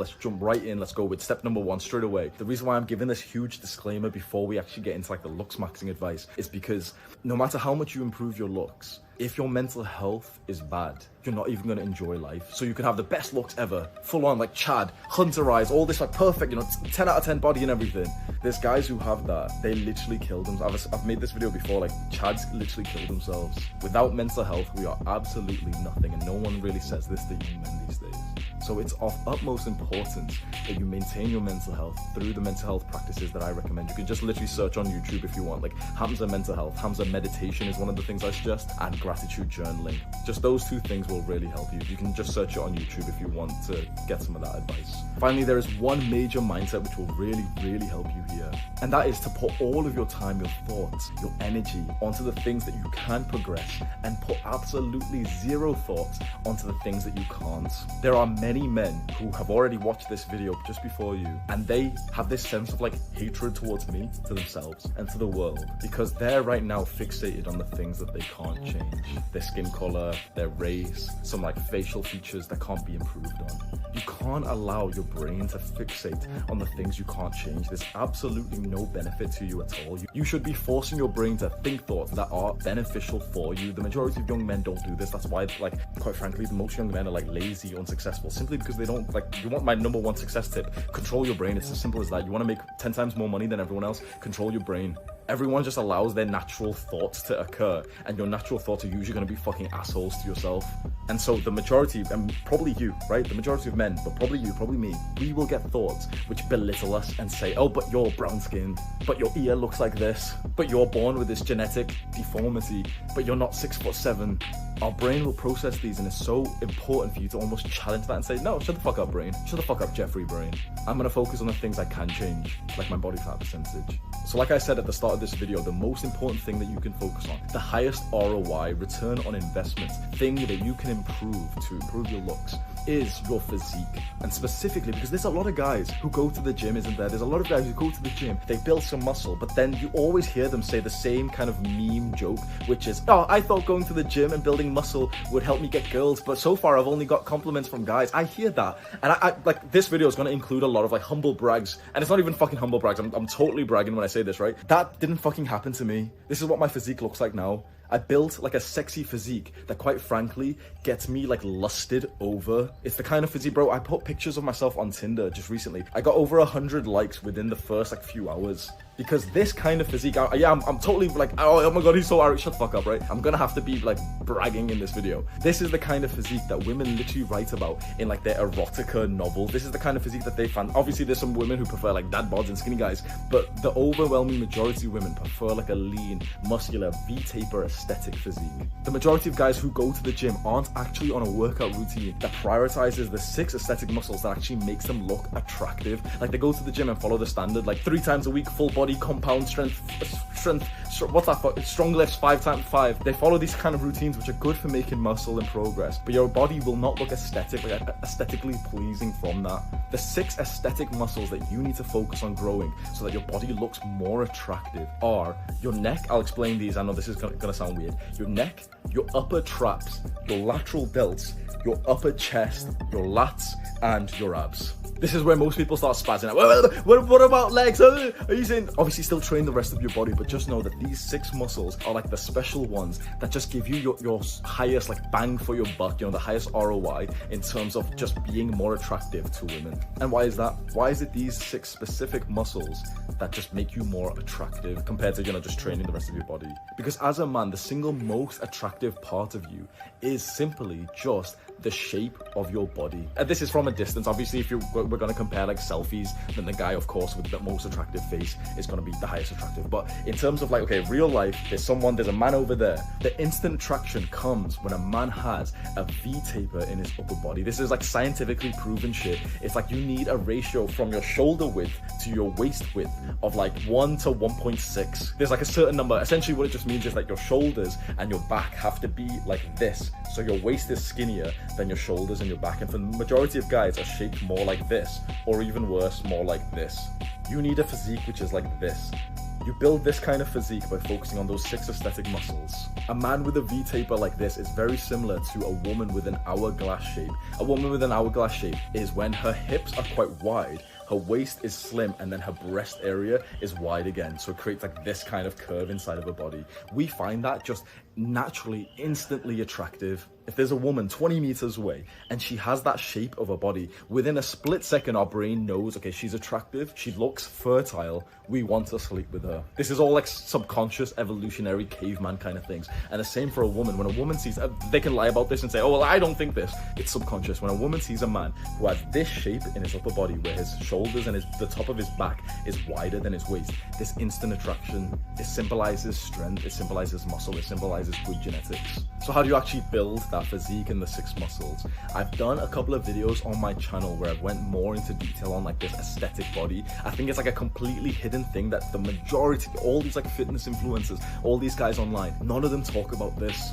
Let's jump right in. Let's go with step number one straight away. The reason why I'm giving this huge disclaimer before we actually get into like the looks maxing advice is because no matter how much you improve your looks, if your mental health is bad, you're not even going to enjoy life. So you can have the best looks ever, full on like Chad, hunter eyes, all this like perfect, 10 out of 10 body and everything. There's guys who have that, they literally kill themselves. I've made this video before, like Chad's literally killed themselves. Without mental health, we are absolutely nothing, and no one really says this to young men these days. So it's of utmost importance that you maintain your mental health through the mental health practices that I recommend. You can just literally search on YouTube if you want, like Hamza mental health, Hamza meditation is one of the things I suggest, and gratitude journaling. Just those two things will really help you. You can just search it on YouTube if you want to get some of that advice. Finally, there is one major mindset which will really, really help you here. And that is to put all of your time, your thoughts, your energy onto the things that you can progress, and put absolutely zero thoughts onto the things that you can't. There are many men who have already watched this video just before you, and they have this sense of like hatred towards me, to themselves and to the world, because they're right now fixated on the things that they can't change. Their skin color, their race, some like facial features that can't be improved on. You can't allow your brain to fixate on the things you can't change. There's absolutely no benefit to you at all. You should be forcing your brain to think thoughts that are beneficial for you. The majority of young men don't do this. That's why, like, quite frankly, the most young men are like lazy, unsuccessful, simply because they don't, like, you want my number one success tip, control your brain. It's as simple as that. You want to make 10 times more money than everyone else, control your brain. Everyone just allows their natural thoughts to occur, and your natural thoughts are usually going to be fucking assholes to yourself. And so the majority, and probably you, right? The majority of men, but probably you, probably me, we will get thoughts which belittle us and say, oh, but you're brown skinned, but your ear looks like this, but you're born with this genetic deformity, but you're not 6'7". Our brain will process these, and it's so important for you to almost challenge that and say, no, shut the fuck up, brain. Shut the fuck up, Jeffrey brain. I'm going to focus on the things I can change, like my body fat percentage. So like I said at the start of this video, the most important thing that you can focus on, the highest ROI, return on investment, thing that you can improve to improve your looks, is your physique. And specifically because there's a lot of guys who go to the gym, isn't there? There's a lot of guys who go to the gym, they build some muscle, but then you always hear them say the same kind of meme joke, which is, oh, I thought going to the gym and building muscle would help me get girls, but so far I've only got compliments from guys. I hear that, and I like, this video is going to include a lot of like humble brags, and it's not even fucking humble brags. I'm totally bragging when I say this, right? That didn't fucking happen to me. This is what my physique looks like now. I built like a sexy physique that quite frankly gets me like lusted over. It's the kind of physique, bro. I put pictures of myself on Tinder just recently. I got over 100 likes within the first like few hours. Because this kind of physique, I'm totally like, oh my god, he's so arrogant. Shut the fuck up, right? I'm gonna have to be like bragging in this video. This is the kind of physique that women literally write about in like their erotica novels. This is the kind of physique that they find. Obviously, there's some women who prefer like dad bods and skinny guys, but the overwhelming majority of women prefer like a lean, muscular, V-taper aesthetic physique. The majority of guys who go to the gym aren't actually on a workout routine that prioritizes the 6 aesthetic muscles that actually makes them look attractive. Like they go to the gym and follow the standard, like 3 times a week, full body, compound strength, what's that for? Strong lifts 5x5. They follow these kind of routines which are good for making muscle and progress, but your body will not look aesthetically pleasing from that. The 6 aesthetic muscles that you need to focus on growing so that your body looks more attractive are your neck. I'll explain these. I know this is gonna sound weird. Your neck, your upper traps, your lateral delts, your upper chest, your lats, and your abs. This is where most people start spazzing out. What about legs? Are you saying? Obviously still train the rest of your body, but just know that these 6 muscles are like the special ones that just give you your highest like bang for your buck, the highest ROI in terms of just being more attractive to women. And why is that? Why is it these 6 specific muscles that just make you more attractive compared to, just training the rest of your body? Because as a man, the single most attractive part of you is simply just the shape of your body. And this is from a distance. Obviously, if we're going to compare like selfies, then the guy, of course, with the most attractive face is going to be the highest attractive. But in terms of like, okay, real life, there's a man over there. The instant attraction comes when a man has a V-taper in his upper body. This is like scientifically proven shit. It's like you need a ratio from your shoulder width to your waist width of like 1 to 1.6. There's like a certain number. Essentially what it just means is like your shoulders and your back have to be like this. So your waist is skinnier than your shoulders and your back, and for the majority of guys are shaped more like this, or even worse, more like this. You need a physique which is like this. You build this kind of physique by focusing on those 6 aesthetic muscles. A man with a V-taper like this is very similar to a woman with an hourglass shape. A woman with an hourglass shape is when her hips are quite wide, her waist is slim, and then her breast area is wide again. So it creates like this kind of curve inside of her body. We find that just naturally, instantly attractive. If there's a woman 20 meters away and she has that shape of her body, within a split second, our brain knows, okay, she's attractive, she looks fertile, we want to sleep with her. This is all like subconscious, evolutionary, caveman kind of things. And the same for a woman. When a woman sees, they can lie about this and say, oh, well, I don't think this. It's subconscious. When a woman sees a man who has this shape in his upper body, where his shoulders and the top of his back is wider than his waist, this instant attraction, it symbolizes strength, it symbolizes muscle, it symbolizes good genetics. So how do you actually build that physique and the 6 muscles? I've done a couple of videos on my channel where I went more into detail on like this aesthetic body. I think it's like a completely hidden thing that the majority, all these like fitness influencers, all these guys online, none of them talk about this.